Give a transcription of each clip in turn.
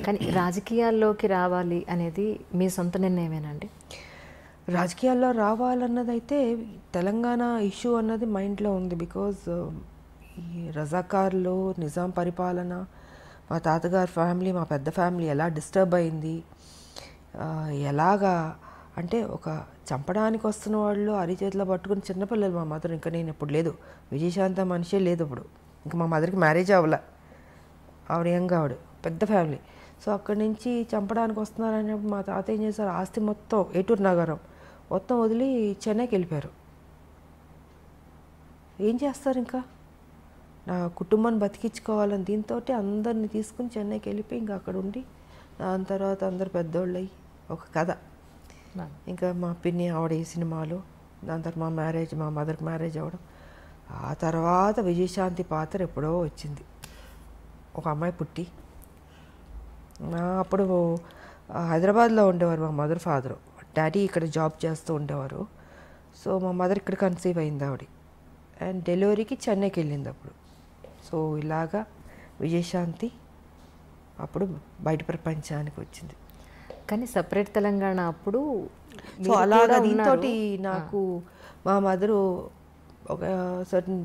కానీ రాజకీయాల్లోకి రావాలి అనేది మీ సొంత నిర్ణయమేనండి? రాజకీయాల్లో రావాలన్నదైతే తెలంగాణ ఇష్యూ అన్నది మైండ్లో ఉంది. బికాజ్ ఈ రజాకార్లు, నిజాం పరిపాలన, మా తాతగారి ఫ్యామిలీ, మా పెద్ద ఫ్యామిలీ ఎలా డిస్టర్బ్ అయింది, ఎలాగా అంటే ఒక చంపడానికి వస్తున్న వాళ్ళు అరిచేతిలో పట్టుకుని చిన్నపిల్లలు. మా మదర్ ఇంకా నేను ఇప్పుడు లేదు, విజయశాంత మనిషే లేదు ఇప్పుడు. ఇంకా మా మదర్కి మ్యారేజ్ అవ్వలే, ఆవిడ యంగ్, ఆవిడ పెద్ద ఫ్యామిలీ. సో అక్కడి నుంచి చంపడానికి వస్తున్నారు అనేప్పుడు మా తాత ఏం చేశారు, ఆస్తి మొత్తం ఏటూరు నగరం మొత్తం వదిలి చెన్నైకి వెళ్ళిపోయారు. ఏం చేస్తారు, ఇంకా నా కుటుంబాన్ని బతికించుకోవాలని దీంతో అందరిని తీసుకుని చెన్నైకి వెళ్ళిపోయి ఇంకా అక్కడ ఉండి దాని తర్వాత అందరు పెద్దోళ్ళు అయ్యి ఒక కథ. ఇంకా మా పిన్ని ఆవిడ ఈ సినిమాలు, దాని తర్వాత మా మ్యారేజ్, మా మదర్కి మ్యారేజ్ అవ్వడం. ఆ తర్వాత విజయశాంతి పాత్ర ఎప్పుడో వచ్చింది, ఒక అమ్మాయి పుట్టి. అప్పుడు హైదరాబాద్లో ఉండేవారు మా మదర్ ఫాదరు, డాడీ ఇక్కడ జాబ్ చేస్తూ ఉండేవారు. సో మా మదర్ ఇక్కడ కన్సీవ్ అయింది ఆవిడ, అండ్ డెలివరీకి చెన్నైకి వెళ్ళింది అప్పుడు. సో ఇలాగా విజయశాంతి అప్పుడు బయట ప్రపంచానికి వచ్చింది. కానీ సపరేట్ తెలంగాణ అప్పుడు సో అలాగా దీంతో నాకు మా మదరు ఒక సర్టన్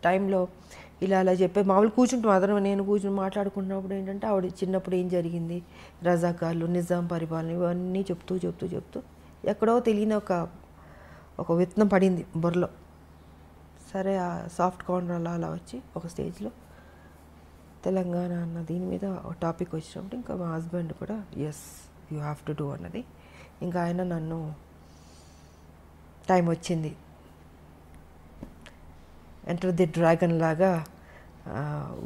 టైంలో ఇలా అలా చెప్పే మామూలు కూర్చుంటాం, మదర్ నేను కూర్చుని మాట్లాడుకున్నప్పుడు ఏంటంటే ఆవిడ చిన్నప్పుడు ఏం జరిగింది, రజాకార్లు, నిజాం పరిపాలన, ఇవన్నీ చెప్తూ చెప్తూ చెప్తూ ఎక్కడో తెలియని ఒక విత్తనం పడింది బుర్రలో. సరే ఆ సాఫ్ట్ కార్నర్ అలా అలా వచ్చి ఒక స్టేజ్లో తెలంగాణ అన్న దీని మీద ఒక టాపిక్ వచ్చినప్పుడు ఇంకా మా హస్బెండ్ కూడా yes you have to do అన్నది. ఇంకా ఆయన నన్ను టైం వచ్చింది ఎంటర్ ది డ్రాగన్ లాగా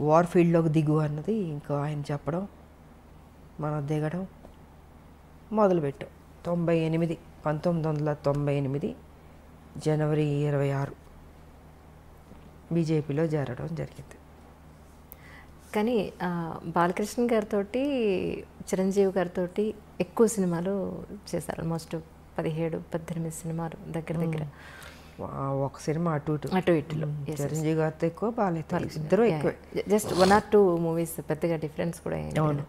వార్ ఫీల్డ్లోకి దిగు అన్నది ఇంకా ఆయన చెప్పడం, మనం దిగడం మొదలుపెట్టాం. 1998 జనవరి 26 బీజేపీలో చేరడం జరిగింది. కానీ బాలకృష్ణ గారితో, చిరంజీవి గారితో ఎక్కువ సినిమాలు చేశారు. ఆల్మోస్ట్ 17-18 సినిమాలు దగ్గర దగ్గర. ఒక సినిమా అటు ఇటులో చిరంజీవి గారితో ఎక్కువ, బాలయ్య ఇద్దరు ఎక్కువ. జస్ట్ 1 or 2 మూవీస్, పెద్దగా డిఫరెన్స్ కూడా ఏం లేదు.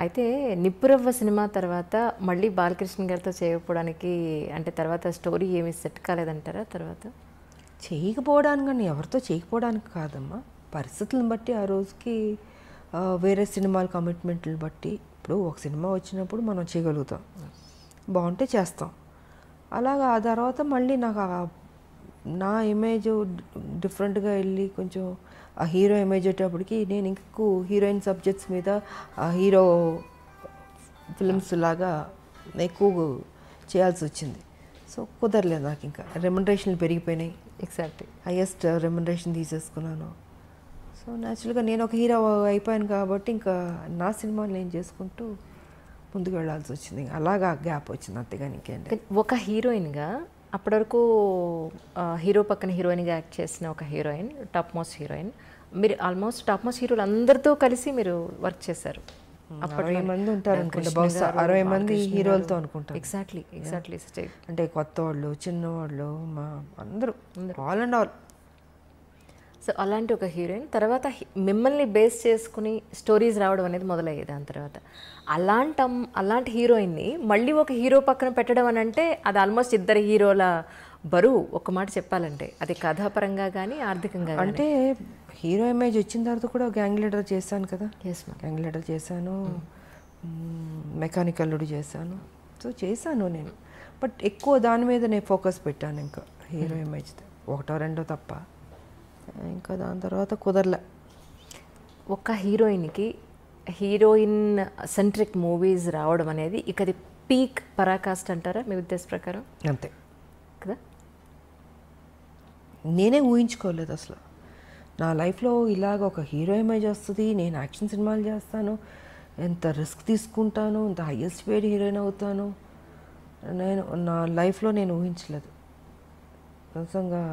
అయితే నిప్పురవ్వ సినిమా తర్వాత మళ్ళీ బాలకృష్ణ గారితో చేయకపోవడానికి అంటే తర్వాత స్టోరీ ఏమీ సెట్ కాలేదంటారా? తర్వాత చేయకపోవడానికి కానీ ఎవరితో చేయకపోవడానికి కాదమ్మా, పరిస్థితులను బట్టి ఆ రోజుకి వేరే సినిమాల కమిట్మెంట్లను బట్టి. ఇప్పుడు ఒక సినిమా వచ్చినప్పుడు మనం చేయగలుగుతాం, బాగుంటే చేస్తాం. అలాగా ఆ తర్వాత మళ్ళీ నాకు నా ఇమేజ్ డిఫరెంట్గా వెళ్ళి కొంచెం ఆ హీరో ఇమేజ్ వచ్చేటప్పటికి నేను ఇంకెక్కువ హీరోయిన్ సబ్జెక్ట్స్ మీద ఆ హీరో ఫిల్మ్స్ లాగా ఎక్కువ చేయాల్సి వచ్చింది. సో కుదరలేదు నాకు, ఇంకా రెమ్యునరేషన్లు పెరిగిపోయినాయి. ఎగ్జాక్ట్లీ హైయెస్ట్ రెమ్యునరేషన్ తీసేసుకున్నాను. సో న్యాచురల్గా నేను ఒక హీరో అయిపోయాను కాబట్టి ఇంకా నా సినిమాలు నేను చేసుకుంటూ ముందుకు వెళ్ళాల్సి వచ్చింది. అలాగా గ్యాప్ వచ్చింది అంతేగాని ఇంకేంటి. ఒక హీరోయిన్గా అప్పటి వరకు హీరో పక్కన హీరోయిన్గా యాక్ట్ చేసిన ఒక హీరోయిన్, టాప్ మోస్ట్ హీరోయిన్. మీరు ఆల్మోస్ట్ టాప్ మోస్ట్ హీరోలు అందరితో కలిసి మీరు వర్క్ చేశారు. 60 మంది ఉంటారు అనుకుంటా, బహుశా 60 మంది హీరోలతో అనుకుంటారు. ఎగ్జాక్ట్లీ అంటే కొత్త వాళ్ళు, చిన్నవాళ్ళు, మా అందరూ ఆల్ అండ్ ఆల్. సో అలాంటి ఒక హీరోయిన్ తర్వాత మిమ్మల్ని బేస్ చేసుకుని స్టోరీస్ రావడం అనేది మొదలయ్యేది. దాని తర్వాత అలాంటి హీరోయిన్ని మళ్ళీ ఒక హీరో పక్కన పెట్టడం అని అంటే అది ఆల్మోస్ట్ ఇద్దరు హీరోల బరువు. ఒక మాట చెప్పాలంటే అది కథాపరంగా కానీ ఆర్థికంగా. అంటే హీరో ఇమేజ్ వచ్చిన తర్వాత కూడా గ్యాంగ్ లీడర్ చేశాను కదా. గ్యాంగ్ లీడర్ చేశాను, మెకానికల్ లుడి చేశాను. సో చేశాను నేను, బట్ ఎక్కువ దాని మీద నేను ఫోకస్ పెట్టాను. ఇంకా హీరో ఇమేజ్ 1-2 తప్ప ఇంకా దాని తర్వాత కుదరలే. ఒక హీరోయిన్కి హీరోయిన్ సెంట్రిక్ మూవీస్ రావడం అనేది ఇక అది పీక్ పరాకాష్ట అంటారా మీ ఉద్దేశ ప్రకారం? అంతే కదా. నేనే ఊహించుకోలేదు అసలు నా లైఫ్లో ఇలాగ ఒక హీరో ఇమేజ్ వస్తుంది, నేను యాక్షన్ సినిమాలు చేస్తాను, ఎంత రిస్క్ తీసుకుంటాను, ఎంత హైయెస్ట్ పేడ్ హీరోయిన్ అవుతాను, నేను నా లైఫ్లో నేను ఊహించలేదు. నిజంగా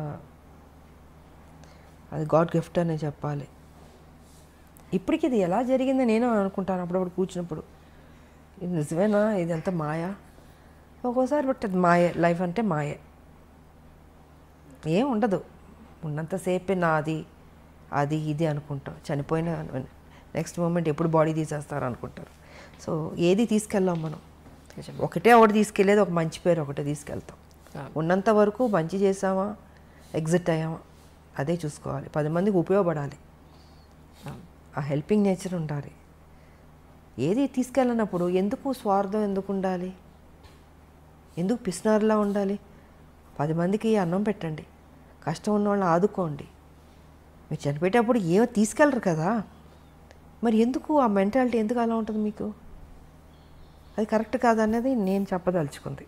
అది గాడ్ గిఫ్ట్ అనే చెప్పాలి. ఇప్పటికి ఇది ఎలా జరిగిందో నేను అనుకుంటాను అప్పుడప్పుడు కూర్చున్నప్పుడు, ఇది నిజమేనా, ఇది ఎంత మాయా ఒక్కోసారి. బట్ అది మాయే, లైఫ్ అంటే మాయే, ఏం ఉండదు. ఉన్నంతసేపే నాది అది ఇది అనుకుంటాం. చనిపోయిన నెక్స్ట్ మూమెంట్ ఎప్పుడు బాడీ తీసేస్తారు అనుకుంటారు. సో ఏది తీసుకెళ్ళాం మనం, నిజం. ఒకటే ఒకటి తీసుకెళ్ళేది, ఒక మంచి పేరు ఒకటే తీసుకెళ్తాం. ఉన్నంత వరకు మంచి చేసామా, ఎగ్జిట్ అయ్యామా, అదే చూసుకోవాలి. 10 మందికి ఉపయోగపడాలి, ఆ హెల్పింగ్ నేచర్ ఉండాలి. ఏది తీసుకెళ్ళినప్పుడు ఎందుకు స్వార్థం ఎందుకు ఉండాలి, ఎందుకు పిసినారులా ఉండాలి? 10 మందికి అన్నం పెట్టండి, కష్టం ఉన్న వాళ్ళని ఆదుకోండి. మీరు చనిపోయేటప్పుడు ఏమో తీసుకెళ్ళరు కదా, మరి ఎందుకు ఆ మెంటాలిటీ ఎందుకు అలా ఉంటుంది మీకు? అది కరెక్ట్ కాదన్నది నేను చెప్పదలుచుకుంది.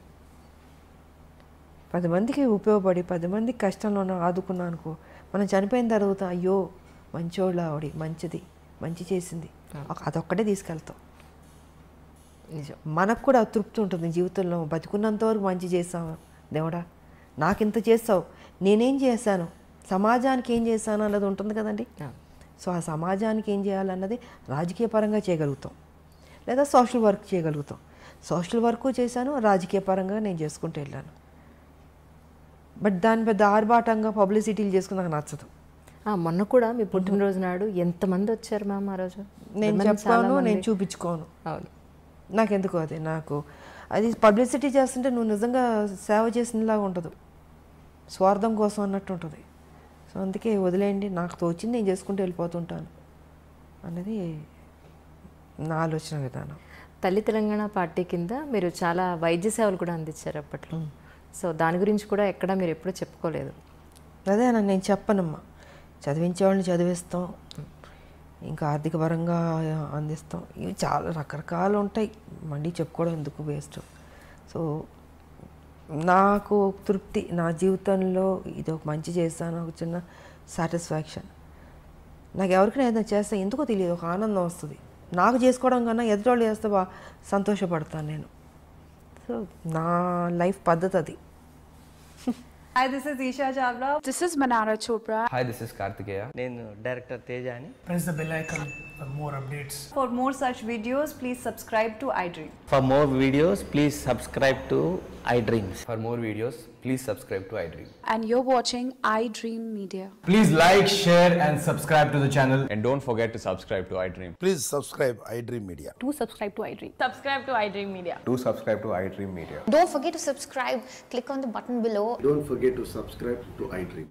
10 మందికి ఉపయోగపడి 10 మందికి కష్టంలో ఆదుకున్నా అనుకో, మనం చనిపోయిన తర్వాత అయ్యో మంచోళ్ళ ఆవిడ, మంచిది, మంచి చేసింది, అదొక్కటే తీసుకెళ్తాం. నిజం. మనకు కూడా తృప్తి ఉంటుంది జీవితంలో. బతుకున్నంత వరకు మంచి చేసావు దేవుడా, నాకింత చేస్తావు, నేనేం చేశాను, సమాజానికి ఏం చేశాను అన్నది ఉంటుంది కదండి. సో ఆ సమాజానికి ఏం చేయాలన్నది రాజకీయ పరంగా చేయగలుగుతాం, లేదా సోషల్ వర్క్ చేయగలుగుతాం. సోషల్ వర్క్ చేశాను, రాజకీయ పరంగా నేను చేసుకుంటూ వెళ్ళాను. బట్ దాని పెద్ద ఆర్భాటంగా పబ్లిసిటీలు చేసుకుని నాకు నచ్చదు. మొన్న కూడా మీ పుట్టినరోజు నాడు ఎంతమంది వచ్చారు మ్యామ్ ఆ రోజు? నేను చెప్పాను, నేను చూపించుకోను. అవును, నాకెందుకు అది, నాకు అది పబ్లిసిటీ చేస్తుంటే నువ్వు నిజంగా సేవ చేసినలాగా ఉండదు, స్వార్థం కోసం అన్నట్టు ఉంటుంది. సో అందుకే వదిలేయండి, నాకు తోచింది నేను చేసుకుంటూ వెళ్ళిపోతుంటాను అన్నది నా ఆలోచన విధానం. తల్లి తెలంగాణ పార్టీ కింద మీరు చాలా వైద్య సేవలు కూడా అందించారు అప్పట్లో. సో దాని గురించి కూడా ఎక్కడ మీరు ఎప్పుడూ చెప్పుకోలేదు. అదే నేను చెప్పనమ్మా, చదివించే వాళ్ళని చదివిస్తాం, ఇంకా ఆర్థిక పరంగా అందిస్తాం, ఇవి చాలా రకరకాలు ఉంటాయి, మళ్ళీ చెప్పుకోవడం ఎందుకు వేస్ట్. సో నాకు తృప్తి, నా జీవితంలో ఇది ఒక మంచి చేస్తాను, ఒక చిన్న సాటిస్ఫాక్షన్. నాకు ఎవరికైనా ఏదైనా చేస్తే ఎందుకో తెలియదు, ఒక ఆనందం వస్తుంది. నాకు చేసుకోవడం కన్నా ఎదుటోళ్ళు చేస్తే సంతోషపడతాను నేను. సో నా లైఫ్ పద్ధతి అది. Hi, this is Isha Chavla. This is Manara Chopra. Hi, this is Kartikeya. నేను డైరెక్టర్ తేజ అని. Press the bell icon for more updates. For more such videos, please subscribe to iDream. For more videos, please subscribe to iDreams. For more videos, please subscribe to iDream. And you're watching iDream Media. Please like, share and subscribe to the channel. And don't forget to subscribe to iDream. Please subscribe iDream Media. Do subscribe to iDream. Subscribe to iDream Media. Do subscribe to iDream Media. Don't forget to subscribe. Click on the button below. Don't forget to subscribe to iDream.